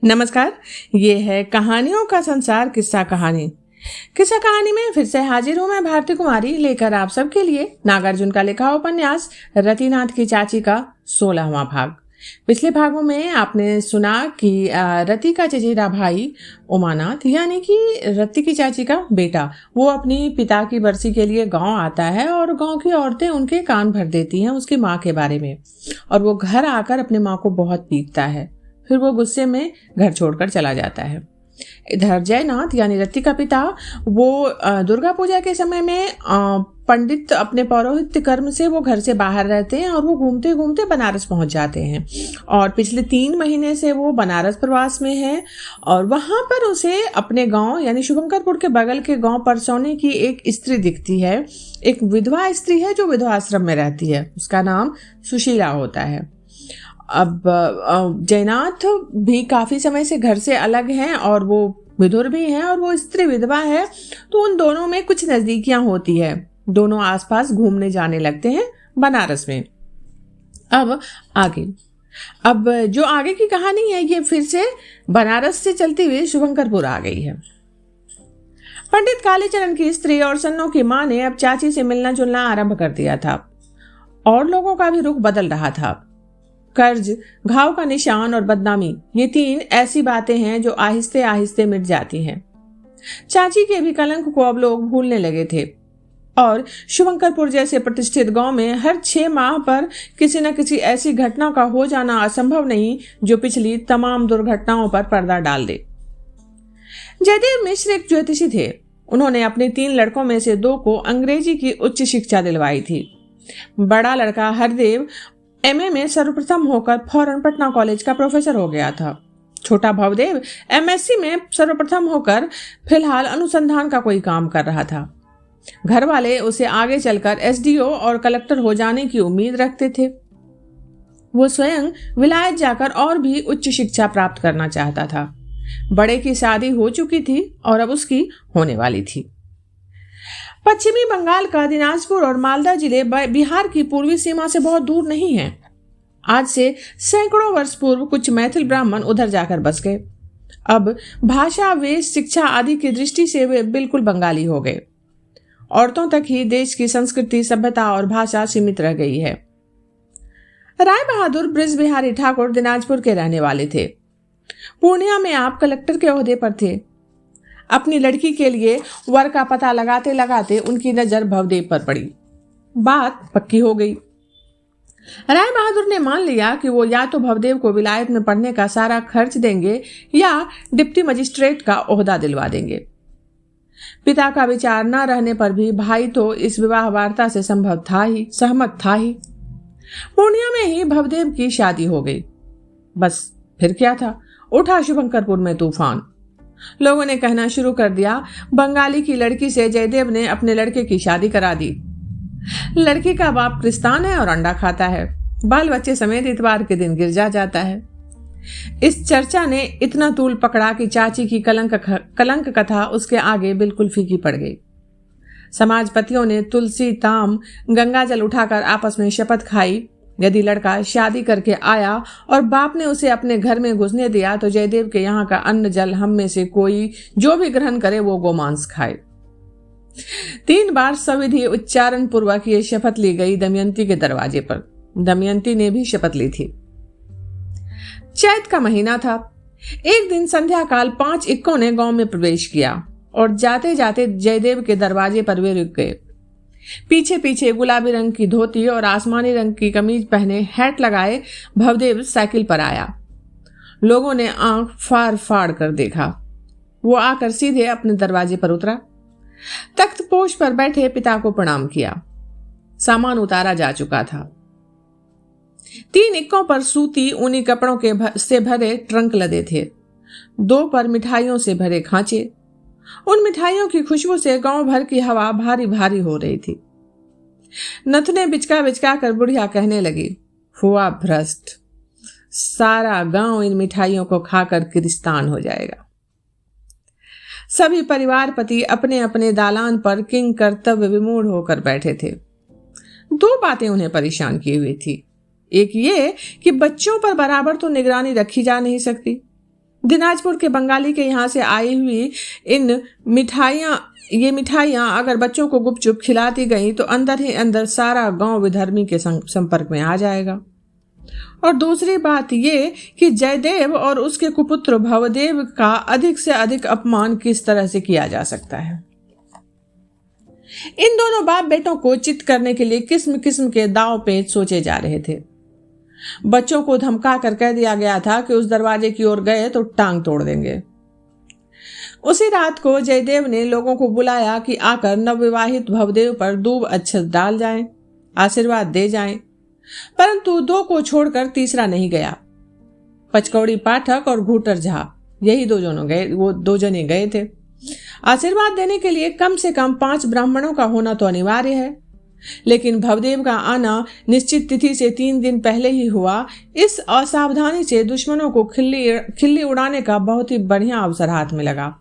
नमस्कार। ये है कहानियों का संसार किस्सा कहानी। किस्सा कहानी में फिर से हाजिर हूं मैं भारती कुमारी, लेकर आप सबके लिए नागार्जुन का लिखा उपन्यास रतिनाथ की चाची का 16वां भाग। पिछले भागों में आपने सुना कि रति का चचेरा भाई उमानाथ यानी कि रति की चाची का बेटा वो अपनी पिता की बरसी के लिए गांव आता है और गांव की औरतें उनके कान भर देती हैं उसकी माँ के बारे में, और वो घर आकर अपनी माँ को बहुत पीटता है। फिर वो गुस्से में घर छोड़कर चला जाता है। इधर जयनाथ यानी रति का पिता वो दुर्गा पूजा के समय में पंडित अपने पौरोहित्य कर्म से वो घर से बाहर रहते हैं और वो घूमते घूमते बनारस पहुंच जाते हैं। और पिछले 3 महीने से वो बनारस प्रवास में है और वहां पर उसे अपने गांव यानी शुभंकरपुर के बगल के गांव परसौनी की एक स्त्री दिखती है। एक विधवा स्त्री है जो विधवा आश्रम में रहती है, उसका नाम सुशीला होता है। अब जयनाथ भी काफी समय से घर से अलग हैं और वो विधुर भी हैं और वो स्त्री विधवा है, तो उन दोनों में कुछ नजदीकियां होती है। दोनों आसपास घूमने जाने लगते हैं बनारस में। अब जो आगे की कहानी है ये फिर से बनारस से चलती हुई शुभंकरपुर आ गई है। पंडित कालीचरण की स्त्री और सन्नो की माँ ने अब चाची से मिलना जुलना आरंभ कर दिया था और लोगों का भी रुख बदल रहा था। कर्ज, घाव का निशान और बदनामी, ये 3 ऐसी बातें हैं जो आहिस्ते आहिस्ते मिट जाती हैं। चाची के भी कलंक को अब लोग भूलने लगे थे और शुभंकरपुर जैसे प्रतिष्ठित गांव में हर 6 माह पर किसी न किसी ऐसी घटना का हो जाना असंभव नहीं जो पिछली तमाम दुर्घटनाओं पर पर्दा डाल दे। जयदेव मिश्र एक ज्योतिषी थे। उन्होंने अपने 3 लड़कों में से 2 को अंग्रेजी की उच्च शिक्षा दिलवाई थी। बड़ा लड़का हरदेव एमए में सर्वप्रथम होकर फौरन पटना कॉलेज का प्रोफेसर हो गया था। छोटा भवदेव एमएससी में सर्वप्रथम होकर फिलहाल अनुसंधान का कोई काम कर रहा था। घर वाले उसे आगे चलकर एसडीओ और कलेक्टर हो जाने की उम्मीद रखते थे। वो स्वयं विलायत जाकर और भी उच्च शिक्षा प्राप्त करना चाहता था। बड़े की शादी हो चुकी थी और अब उसकी होने वाली थी। पश्चिमी बंगाल का दिनाजपुर और मालदा जिले बिहार की पूर्वी सीमा से बहुत दूर नहीं हैं। आज से सैकड़ों वर्ष पूर्व कुछ मैथिल ब्राह्मण उधर जाकर बस गए। अब भाषा, वेश, शिक्षा आदि की दृष्टि से वे बिल्कुल बंगाली हो गए। औरतों तक ही देश की संस्कृति, सभ्यता और भाषा सीमित रह गई है। राय बहादुर बृज बिहारी ठाकुर दिनाजपुर के रहने वाले थे। पूर्णिया में आप कलेक्टर के ओहदे पर थे। अपनी लड़की के लिए वर का पता लगाते लगाते उनकी नजर भवदेव पर पड़ी। बात पक्की हो गई। राय बहादुर ने मान लिया कि वो या तो भवदेव को विलायत में पढ़ने का सारा खर्च देंगे या डिप्टी मजिस्ट्रेट का ओहदा दिलवा देंगे। पिता का विचार न रहने पर भी भाई तो इस विवाह वार्ता से सहमत था ही। पूर्णिया में ही भवदेव की शादी हो गई। बस फिर क्या था, उठा शुभंकरपुर में तूफान। लोगों ने कहना शुरू कर दिया, बंगाली की लड़की से जयदेव ने अपने लड़के की शादी करा दी। लड़की का बाप क्रिस्तान है और अंडा खाता है। बाल बच्चे समेत इतवार के दिन गिरजा जाता है। इस चर्चा ने इतना तूल पकड़ा कि चाची की कलंक कथा उसके आगे बिल्कुल फीकी पड़ गई। समाजपतियों ने तुलसी, ताम, गंगाजल उठाकर आपस में शपथ खाई, यदि लड़का शादी करके आया और बाप ने उसे अपने घर में घुसने दिया तो जयदेव के यहाँ का अन्न जल हम में से कोई जो भी ग्रहण करे वो गोमांस खाए। 3 बार सविधि उच्चारण पूर्वक ये शपथ ली गई दमयंती के दरवाजे पर। दमयंती ने भी शपथ ली थी। चैत का महीना था। एक दिन संध्या काल 5 इक्कों ने गांव में प्रवेश किया और जाते जाते जयदेव के दरवाजे पर वे रुक गए। पीछे पीछे गुलाबी रंग की धोती और आसमानी रंग की कमीज पहने, हैट लगाए भवदेव साइकिल पर आया। लोगों ने आंख फाड़ फाड़ कर देखा। वो आकर सीधे अपने दरवाजे पर उतरा। तख्तपोश पर बैठे पिता को प्रणाम किया। सामान उतारा जा चुका था। 3 इक्कों पर सूती ऊनी कपड़ों से भरे ट्रंक लदे थे। 2 पर मिठाइयों से भरे खांचे। उन मिठाइयों की खुशबू से गांव भर की हवा भारी भारी हो रही थी। नथुने बिचका बिचका कर बुढ़िया कहने लगी, हुआ भ्रष्ट, सारा गांव इन मिठाइयों को खाकर क्रिस्तान हो जाएगा। सभी परिवारपति अपने अपने दालान पर किंग कर्तव्य विमूढ़ होकर बैठे थे। 2 बातें उन्हें परेशान की हुई थी। एक ये कि बच्चों पर बराबर तो निगरानी रखी जा नहीं सकती। दिनाजपुर के बंगाली के यहाँ से आई हुई ये मिठाइयाँ अगर बच्चों को गुपचुप खिलाती गई तो अंदर ही अंदर सारा गांव विधर्मी के संपर्क में आ जाएगा। और दूसरी बात ये कि जयदेव और उसके कुपुत्र भवदेव का अधिक से अधिक अपमान किस तरह से किया जा सकता है। इन दोनों बाप बेटों को चित करने के लिए किस्म किस्म के दांव पेच सोचे जा रहे थे। बच्चों को धमका कर कह दिया गया था कि उस दरवाजे की ओर गए तो टांग तोड़ देंगे। उसी रात को जयदेव ने लोगों को बुलाया कि आकर नवविवाहित भवदेव पर दूब अक्षत डाल जाएं, आशीर्वाद दे जाएं, परंतु दो को छोड़कर तीसरा नहीं गया। पचकौड़ी पाठक और घूटर झा यही दो जने गए थे। आशीर्वाद देने के लिए कम से कम 5 ब्राह्मणों का होना तो अनिवार्य है, लेकिन भवदेव का आना निश्चित तिथि से 3 दिन पहले ही हुआ। इस असावधानी से दुश्मनों को खिल्ली उड़ाने का बहुत ही बढ़िया अवसर हाथ में लगा।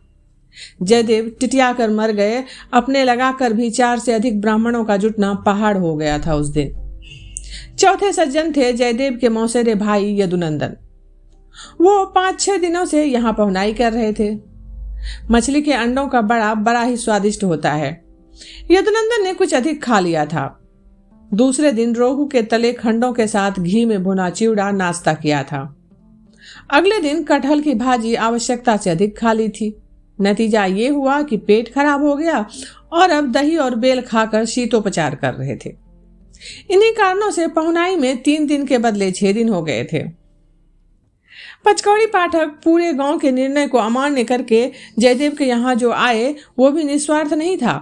जयदेव टिटिया कर मर गए। अपने लगाकर भी 4 से अधिक ब्राह्मणों का जुटना पहाड़ हो गया था उस दिन। चौथे सज्जन थे जयदेव के मौसेरे भाई यदुनंदन। वो 5-6 दिनों से यहाँ पहुनाई कर रहे थे। मछली के अंडों का बड़ा ही स्वादिष्ट होता है। यदुनंदन ने कुछ अधिक खा लिया था। दूसरे दिन रोहू के तले खंडों के साथ घी में भुना चिवड़ा नाश्ता किया था। अगले दिन कटहल की भाजी आवश्यकता से अधिक खा ली थी। नतीजा ये हुआ कि पेट खराब हो गया और अब दही और बेल खाकर शीतोपचार कर रहे थे। इन्हीं कारणों से पहुनाई में 3 दिन के बदले 6 दिन हो गए थे। पचकौड़ी पाठक पूरे गांव के निर्णय को अमान्य करके जयदेव के यहाँ जो आए वो भी निस्वार्थ नहीं था।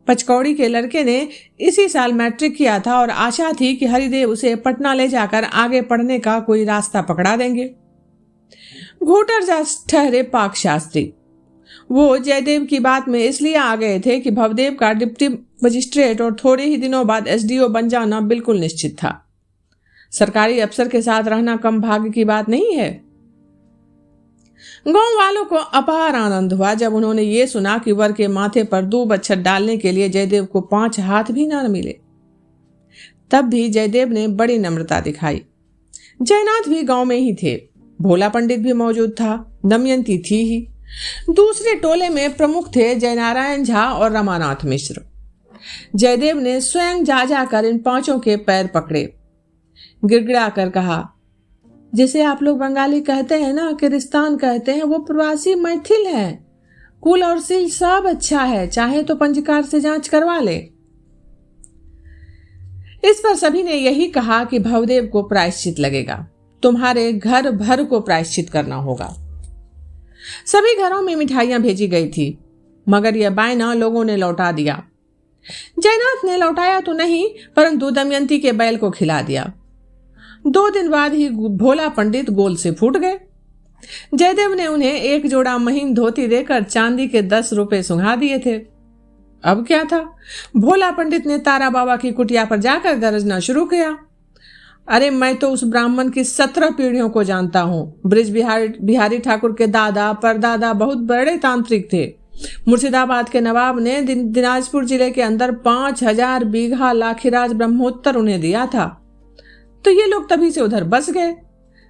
पचकौड़ी के लड़के ने इसी साल मैट्रिक किया था और आशा थी कि हरिदेव उसे पटना ले जाकर आगे पढ़ने का कोई रास्ता पकड़ा देंगे। घूटर जा ठहरे पाक शास्त्री। वो जयदेव की बात में इसलिए आ गए थे कि भवदेव का डिप्टी मजिस्ट्रेट और थोड़े ही दिनों बाद एसडीओ बन जाना बिल्कुल निश्चित था। सरकारी अफसर के साथ रहना कम भाग्य की बात नहीं है। गांव वालों को अपार आनंद हुआ जब उन्होंने ये सुना कि वर के माथे पर दूब अक्षत डालने के लिए जयदेव को 5 हाथ भी न मिले। तब भी जयदेव ने बड़ी नम्रता दिखाई। जयनाथ भी गांव में ही थे। भोला पंडित भी मौजूद था। दमयंती थी ही। दूसरे टोले में प्रमुख थे जयनारायण झा और रमानाथ मिश्र। जयदेव ने स्वयं जा जाकर इन 5 के पैर पकड़े। गिड़गिड़ा कर कहा, जिसे आप लोग बंगाली कहते हैं ना, किरिस्तान कहते हैं, वो प्रवासी मैथिल है। कुल और सिल सब अच्छा है, चाहे तो पंजीकार से जांच करवा ले। इस पर सभी ने यही कहा कि भवदेव को प्रायश्चित लगेगा। तुम्हारे घर भर को प्रायश्चित करना होगा। सभी घरों में मिठाइयां भेजी गई थी, मगर यह बायना लोगों ने लौटा दिया। जयनाथ ने लौटाया तो नहीं, परंतु दमयंती के बैल को खिला दिया। 2 दिन बाद ही भोला पंडित गोल से फूट गए। जयदेव ने उन्हें 1 जोड़ा महीन धोती देकर चांदी के 10 रुपए सुंघा दिए थे। अब क्या था, भोला पंडित ने तारा बाबा की कुटिया पर जाकर गरजना शुरू किया। अरे मैं तो उस ब्राह्मण की 17 पीढ़ियों को जानता हूँ। ब्रिज बिहारी ठाकुर के दादा परदादा बहुत बड़े तांत्रिक थे। मुर्शिदाबाद के नवाब ने दिनाजपुर जिले के अंदर 5000 बीघा लाखीराज ब्रह्मोत्तर उन्हें दिया था। तो ये लोग तभी से उधर बस गए।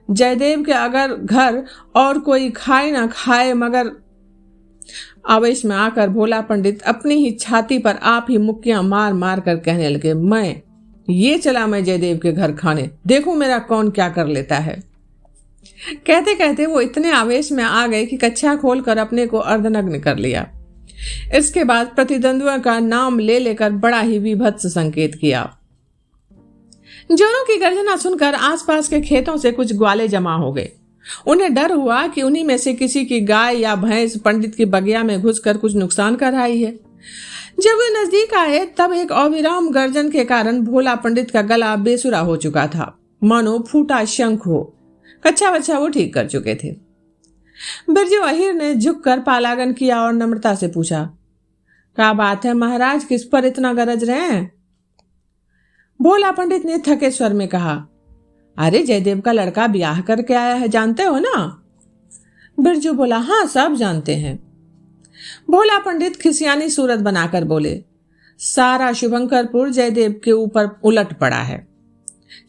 जयदेव के अगर घर और कोई खाए ना खाए, मगर आवेश में आकर भोला पंडित अपनी ही छाती पर आप ही मुक्कियां मार मार कर कहने लगे, मैं जयदेव के घर खाने, देखूं मेरा कौन क्या कर लेता है। कहते कहते वो इतने आवेश में आ गए कि कच्छा खोलकर अपने को अर्धनग्न कर लिया। इसके बाद प्रतिद्वंद्वियों का नाम ले लेकर बड़ा ही विभत्स संकेत किया। जोरों की गर्जना सुनकर आसपास के खेतों से कुछ ग्वाले जमा हो गए। उन्हें डर हुआ कि उन्हीं में से किसी की गाय या भैंस पंडित की बगिया में घुसकर कुछ नुकसान कर आई है। जब वे नजदीक आए तब एक अविराम गर्जन के कारण भोला पंडित का गला बेसुरा हो चुका था, मानो फूटा शंख हो। कच्चा बच्चा वो ठीक कर चुके थे। बिरजू अहिर ने झुककर पालागन किया और नम्रता से पूछा, क्या बात है महाराज, किस पर इतना गरज रहे हैं? भोला पंडित ने थके स्वर में कहा, अरे जयदेव का लड़का ब्याह करके आया है, जानते हो ना? बिरजू बोला, हाँ सब जानते हैं। भोला पंडित खिसियानी सूरत बनाकर बोले, सारा शुभंकरपुर जयदेव के ऊपर उलट पड़ा है।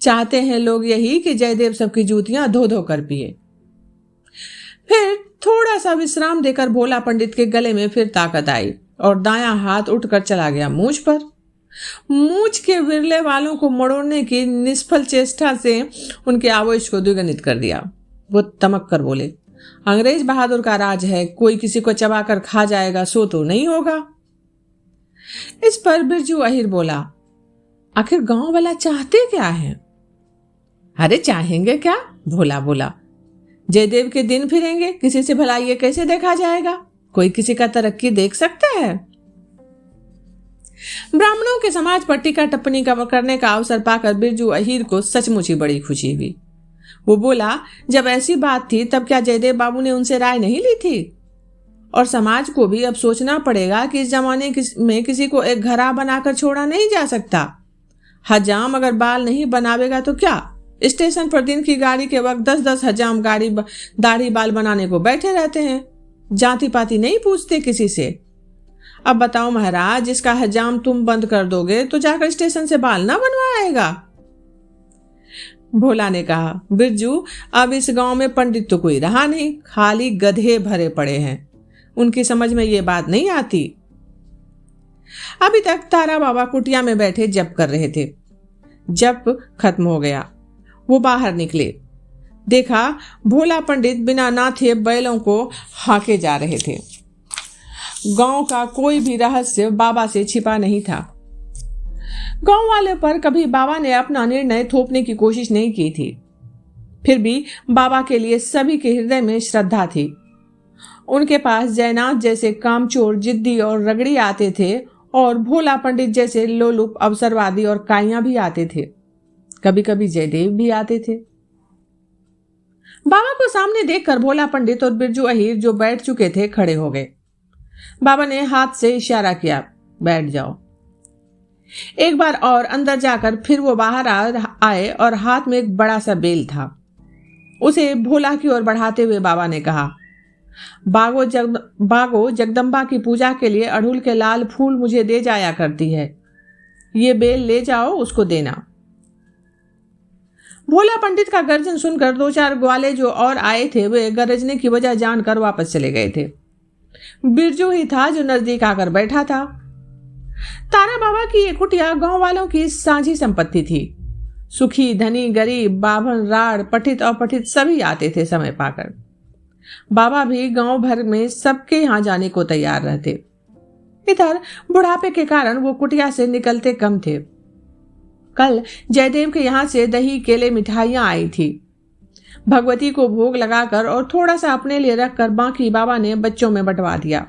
चाहते हैं लोग यही कि जयदेव सबकी जूतियां धो धो कर पिए। फिर थोड़ा सा विश्राम देकर भोला पंडित के गले में फिर ताकत आई और दायां हाथ उठकर चला गया मूंछ पर। मूंछ के विरले वालों को मड़ोड़ने की निष्फल चेष्टा से उनके आवेश को द्विगुणित कर दिया। वो तमक कर बोले, अंग्रेज बहादुर का राज है, कोई किसी को चबाकर खा जाएगा सो तो नहीं होगा। इस पर बिरजू अहिर बोला, आखिर गांव वाला चाहते क्या है? अरे चाहेंगे क्या, भोला बोला, जयदेव के दिन फिरेंगे, किसी से भला ये कैसे देखा जाएगा? कोई किसी का तरक्की देख सकता है? ब्राह्मणों के समाज पर टीका टिप्पणी करने का अवसर पाकर बिरजू अहिर को सचमुच ही बड़ी खुशी हुई। वो बोला, जब ऐसी बात थी तब क्या जयदेव बाबू ने उनसे राय नहीं ली थी? और समाज को भी अब सोचना पड़ेगा कि इस जमाने में किसी को एक घरा बनाकर छोड़ा नहीं जा सकता। हजाम अगर बाल नहीं बनावेगा तो क्या? स्टेशन पर दिन की गाड़ी के वक्त 10-10 हजाम दाढ़ी बाल बनाने को बैठे रहते हैं, जाति पाति नहीं पूछते किसी से। अब बताओ महाराज, जिसका हजाम तुम बंद कर दोगे तो जाकर स्टेशन से बाल ना बनवाएगा? भोला ने कहा, बिरजू अब इस गांव में पंडित तो कोई रहा नहीं, खाली गधे भरे पड़े हैं, उनकी समझ में ये बात नहीं आती। अभी तक तारा बाबा कुटिया में बैठे जप कर रहे थे। जप खत्म हो गया, वो बाहर निकले, देखा भोला पंडित बिना नाथे बैलों को हाके जा रहे थे। गांव का कोई भी रहस्य बाबा से छिपा नहीं था। गांव वाले पर कभी बाबा ने अपना निर्णय थोपने की कोशिश नहीं की थी। फिर भी बाबा के लिए सभी के हृदय में श्रद्धा थी। उनके पास जयनाथ जैसे कामचोर, जिद्दी और रगड़ी आते थे और भोला पंडित जैसे लोलुप, अवसरवादी और काइयां भी आते थे। कभी कभी जयदेव भी आते थे। बाबा को सामने देखकर भोला पंडित और बिरजू अहिर जो बैठ चुके थे खड़े हो गए। बाबा ने हाथ से इशारा किया, बैठ जाओ। एक बार और अंदर जाकर फिर वो बाहर आए और हाथ में एक बड़ा सा बेल था। उसे भोला की ओर बढ़ाते हुए बाबा ने कहा, बागो जगदम्बा की पूजा के लिए अड़हुल के लाल फूल मुझे दे जाया करती है, ये बेल ले जाओ, उसको देना। भोला पंडित का गर्जन सुनकर 2-4 ग्वाले जो और आए थे वे गरजने की वजह जानकर वापस चले गए थे। बिरजू ही था जो नजदीक आकर बैठा था। तारा बाबा की ये कुटिया गांव वालों की साझी संपत्ति थी। सुखी, धनी, गरीब, बाभन, राड़, पठित अपठित सभी आते थे समय पाकर। बाबा भी गांव भर में सबके यहाँ जाने को तैयार रहते। इधर बुढ़ापे के कारण वो कुटिया से निकलते कम थे। कल जयदेव के यहाँ से दही, केले, मिठाइयां आई थी। भगवती को भोग लगाकर और थोड़ा सा अपने लिए रखकर बाकी बाबा ने बच्चों में बंटवा दिया।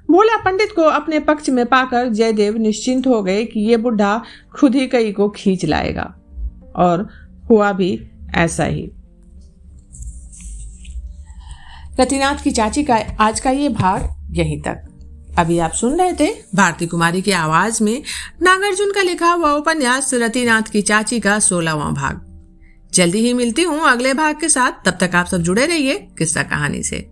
भोला पंडित को अपने पक्ष में पाकर जयदेव निश्चिंत हो गए कि ये बुढ़ा खुद ही कई को खींच लाएगा, और हुआ भी ऐसा ही। रतिनाथ की चाची का आज का ये भाग यहीं तक। अभी आप सुन रहे थे भारती कुमारी की आवाज में नागार्जुन का लिखा हुआ उपन्यास रतिनाथ की चाची का 16वां भाग। जल्दी ही मिलती हूँ अगले भाग के साथ। तब तक आप सब जुड़े रहिए किस्सा कहानी से।